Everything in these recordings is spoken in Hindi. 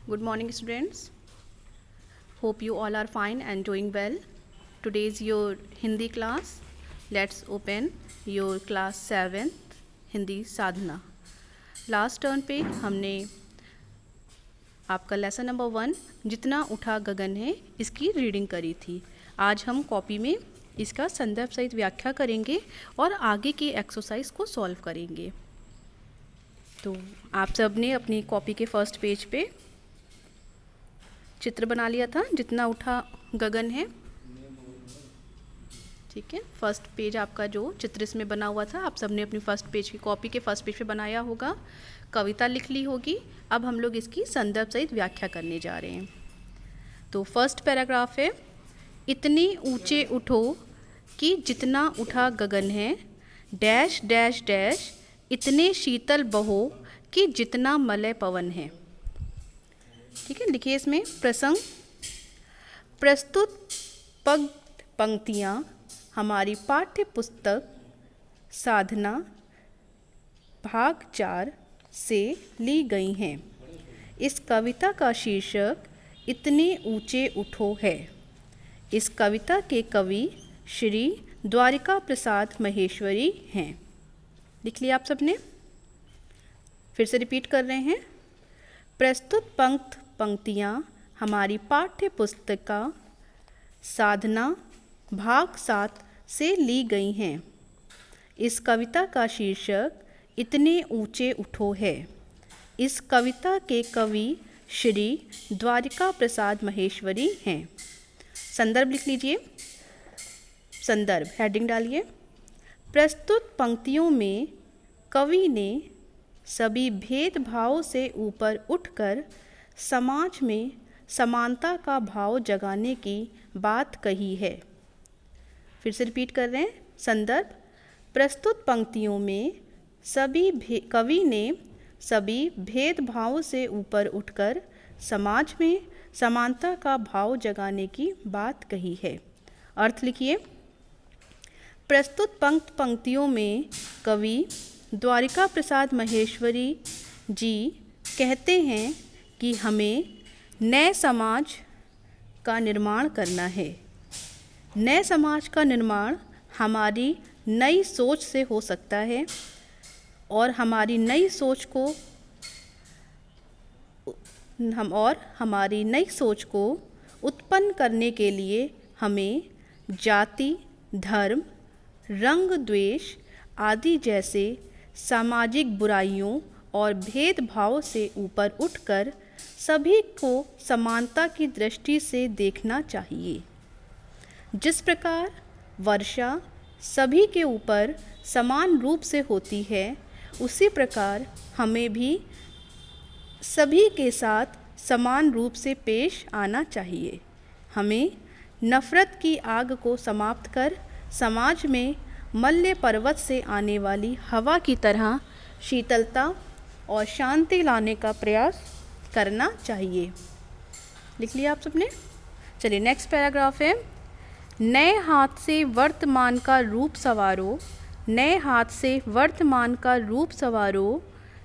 Good morning, students. Hope you all are fine and doing well. Today is your Hindi class. Let's open your class 7th Hindi Sadhana. Last turn पे हमने आपका लेसन नंबर 1 जितना उठा गगन है इसकी रीडिंग करी थी. आज हम कॉपी में इसका संदर्भ सहित व्याख्या करेंगे और आगे की एक्सरसाइज को सॉल्व करेंगे. तो आप सब ने अपनी कॉपी के फर्स्ट पेज पे चित्र बना लिया था जितना उठा गगन है. ठीक है, फर्स्ट पेज आपका जो चित्र इसमें बना हुआ था आप सबने अपनी फर्स्ट पेज की कॉपी के फर्स्ट पेज पे बनाया होगा. कविता लिख ली होगी. अब हम लोग इसकी संदर्भ सहित व्याख्या करने जा रहे हैं. तो फर्स्ट पैराग्राफ है, इतने ऊंचे उठो कि जितना उठा गगन है, डैश डैश डैश इतने शीतल बहो कि जितना मलय पवन है. ठीक है, लिखिए इसमें प्रसंग. प्रस्तुत पंक्तियाँ हमारी पाठ्य पुस्तक साधना भाग 4 से ली गई हैं. इस कविता का शीर्षक इतने ऊंचे उठो है. इस कविता के कवि श्री द्वारिका प्रसाद महेश्वरी हैं. लिख लिया आप सबने. फिर से रिपीट कर रहे हैं. प्रस्तुत पंक्तियाँ हमारी पाठ्य पुस्तिका साधना भाग 7 से ली गई हैं. इस कविता का शीर्षक इतने ऊंचे उठो है. इस कविता के कवि श्री द्वारिका प्रसाद महेश्वरी हैं. संदर्भ लिख लीजिए. संदर्भ हेडिंग डालिए. प्रस्तुत पंक्तियों में कवि ने सभी भेदभाव से ऊपर उठकर समाज में समानता का भाव जगाने की बात कही है. फिर से रिपीट कर रहे हैं. संदर्भ. प्रस्तुत पंक्तियों में कवि ने सभी भेदभाव से ऊपर उठकर समाज में समानता का भाव जगाने की बात कही है. अर्थ लिखिए. प्रस्तुत पंक्तियों में कवि द्वारिका प्रसाद महेश्वरी जी कहते हैं कि हमें नए समाज का निर्माण करना है. नए समाज का निर्माण हमारी नई सोच से हो सकता है और हमारी नई सोच को उत्पन्न करने के लिए हमें जाति, धर्म, रंग, द्वेष आदि जैसे सामाजिक बुराइयों और भेदभाव से ऊपर उठकर सभी को समानता की दृष्टि से देखना चाहिए. जिस प्रकार वर्षा सभी के ऊपर समान रूप से होती है, उसी प्रकार हमें भी सभी के साथ समान रूप से पेश आना चाहिए. हमें नफ़रत की आग को समाप्त कर समाज में मल्य पर्वत से आने वाली हवा की तरह शीतलता और शांति लाने का प्रयास करना चाहिए. लिख लिया आप सबने. चलिए नेक्स्ट पैराग्राफ है. नए हाथ से वर्तमान का रूप संवारो. नए हाथ से वर्तमान का रूप संवारो.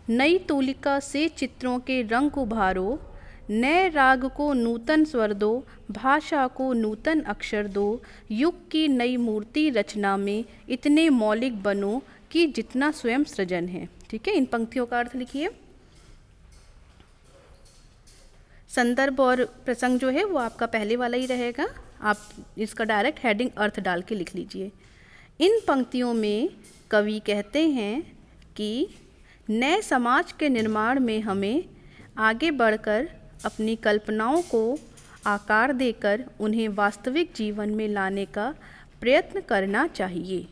नई तूलिका से चित्रों के रंग उभारो. नए राग को नूतन स्वर दो. भाषा को नूतन अक्षर दो. युग की नई मूर्ति रचना में इतने मौलिक बनो कि जितना स्वयं सृजन है. ठीक है, इन पंक्तियों का अर्थ लिखिए. संदर्भ और प्रसंग जो है वो आपका पहले वाला ही रहेगा. आप इसका डायरेक्ट हेडिंग अर्थ डाल के लिख लीजिए. इन पंक्तियों में कवि कहते हैं कि नए समाज के निर्माण में हमें आगे बढ़कर अपनी कल्पनाओं को आकार देकर उन्हें वास्तविक जीवन में लाने का प्रयत्न करना चाहिए.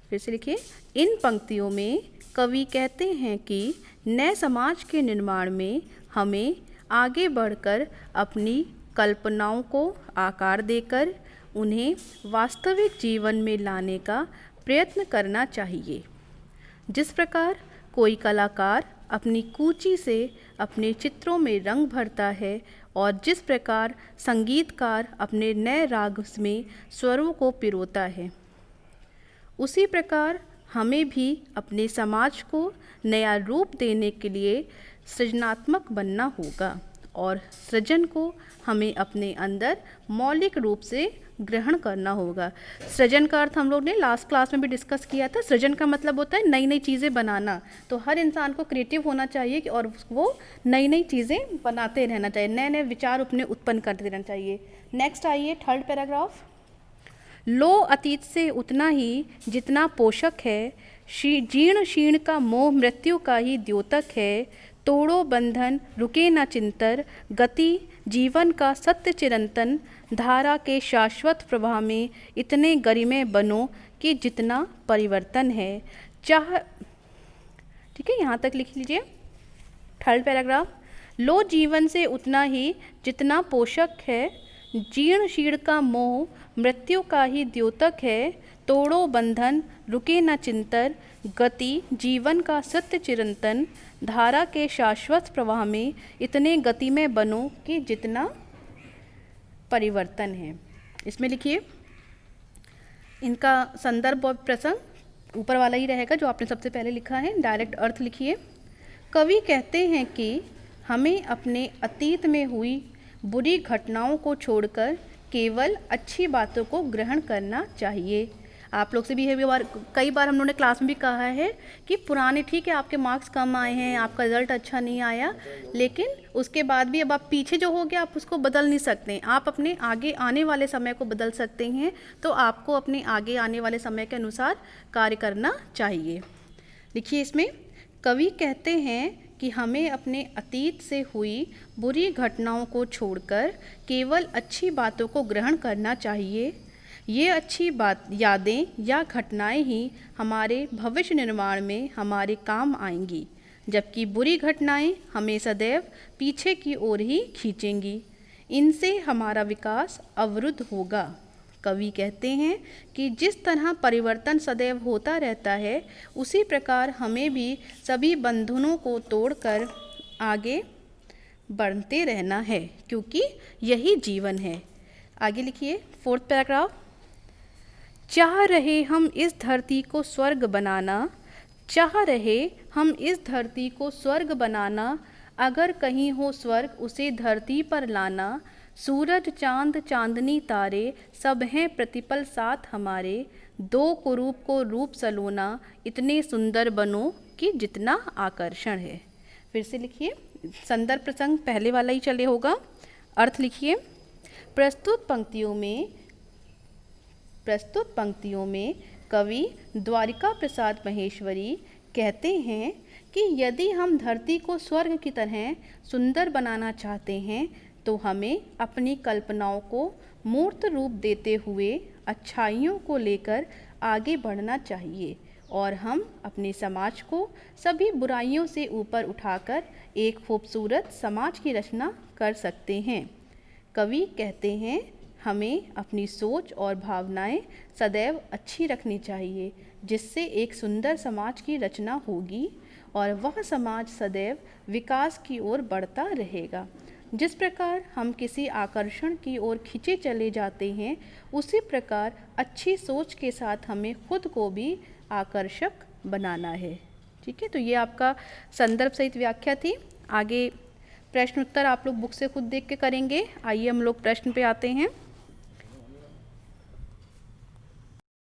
फिर से लिखिए. इन पंक्तियों में कवि कहते हैं कि नए समाज के निर्माण में हमें आगे बढ़कर अपनी कल्पनाओं को आकार देकर उन्हें वास्तविक जीवन में लाने का प्रयत्न करना चाहिए. जिस प्रकार कोई कलाकार अपनी कूची से अपने चित्रों में रंग भरता है और जिस प्रकार संगीतकार अपने नए राग में स्वरों को पिरोता है, उसी प्रकार हमें भी अपने समाज को नया रूप देने के लिए सृजनात्मक बनना होगा और सृजन को हमें अपने अंदर मौलिक रूप से ग्रहण करना होगा। सृजन का अर्थ हम लोग ने लास्ट क्लास में भी डिस्कस किया था। सृजन का मतलब होता है नई नई चीज़ें बनाना। तो हर इंसान को क्रिएटिव होना चाहिए और वो नई नई चीज़ें बनाते रहना चाहिए, नए नए विचार अपने उत्पन्न करते रहना चाहिए। नेक्स्ट आइए थर्ड पैराग्राफ। लो अतीत से उतना ही जितना पोषक है, जीर्ण शीर्ण का मोह मृत्यु का ही द्योतक है। तोड़ो बंधन रुके न चिंतर, गति जीवन का सत्य चिरंतन। धारा के शाश्वत प्रवाह में इतने गरिमे बनो कि जितना परिवर्तन है। ठीक है, यहाँ तक लिख लीजिए थर्ड पैराग्राफ। लो जीवन से उतना ही जितना पोषक है, जीर्ण शीर्ण का मोह मृत्यु का ही द्योतक है। तोड़ो बंधन रुके न चिंतर, गति जीवन का सत्य चिरंतन। धारा के शाश्वत प्रवाह में इतने गति में बनो कि जितना परिवर्तन है। इसमें लिखिए, इनका संदर्भ और प्रसंग ऊपर वाला ही रहेगा जो आपने सबसे पहले लिखा है। डायरेक्ट अर्थ लिखिए। कवि कहते हैं कि हमें अपने अतीत में हुई बुरी घटनाओं को छोड़कर केवल अच्छी बातों को ग्रहण करना चाहिए। आप लोग से भी कई बार हम लोगों ने क्लास में भी कहा है कि पुराने, ठीक है आपके मार्क्स कम आए हैं, आपका रिजल्ट अच्छा नहीं आया, लेकिन उसके बाद भी अब आप पीछे जो हो गया आप उसको बदल नहीं सकते। आप अपने आगे आने वाले समय को बदल सकते हैं, तो आपको अपने आगे आने वाले समय के अनुसार कार्य करना चाहिए। देखिए इसमें कवि कहते हैं कि हमें अपने अतीत से हुई बुरी घटनाओं को छोड़कर केवल अच्छी बातों को ग्रहण करना चाहिए। ये अच्छी यादें या घटनाएं ही हमारे भविष्य निर्माण में हमारे काम आएंगी, जबकि बुरी घटनाएं हमें सदैव पीछे की ओर ही खींचेंगी। इनसे हमारा विकास अवरुद्ध होगा। कवि कहते हैं कि जिस तरह परिवर्तन सदैव होता रहता है, उसी प्रकार हमें भी सभी बंधनों को तोड़कर आगे बढ़ते रहना है, क्योंकि यही जीवन है। आगे लिखिए फोर्थ पैराग्राफ। चाह रहे हम इस धरती को स्वर्ग बनाना, चाह रहे हम इस धरती को स्वर्ग बनाना। अगर कहीं हो स्वर्ग उसे धरती पर लाना। सूरज चांद चांदनी तारे सब हैं प्रतिपल साथ हमारे। दो कुरूप को रूप सलोना, इतने सुंदर बनो कि जितना आकर्षण है। फिर से लिखिए, संदर्भ प्रसंग पहले वाला ही चले होगा। अर्थ लिखिए। प्रस्तुत पंक्तियों में कवि द्वारिका प्रसाद महेश्वरी कहते हैं कि यदि हम धरती को स्वर्ग की तरह सुंदर बनाना चाहते हैं, तो हमें अपनी कल्पनाओं को मूर्त रूप देते हुए अच्छाइयों को लेकर आगे बढ़ना चाहिए और हम अपने समाज को सभी बुराइयों से ऊपर उठाकर एक खूबसूरत समाज की रचना कर सकते हैं। कवि कहते हैं हमें अपनी सोच और भावनाएं सदैव अच्छी रखनी चाहिए, जिससे एक सुंदर समाज की रचना होगी और वह समाज सदैव विकास की ओर बढ़ता रहेगा। जिस प्रकार हम किसी आकर्षण की ओर खींचे चले जाते हैं, उसी प्रकार अच्छी सोच के साथ हमें खुद को भी आकर्षक बनाना है। ठीक है, तो ये आपका संदर्भ सहित व्याख्या थी। आगे प्रश्न उत्तर आप लोग बुक से खुद देख के करेंगे। आइए हम लोग प्रश्न पे आते हैं।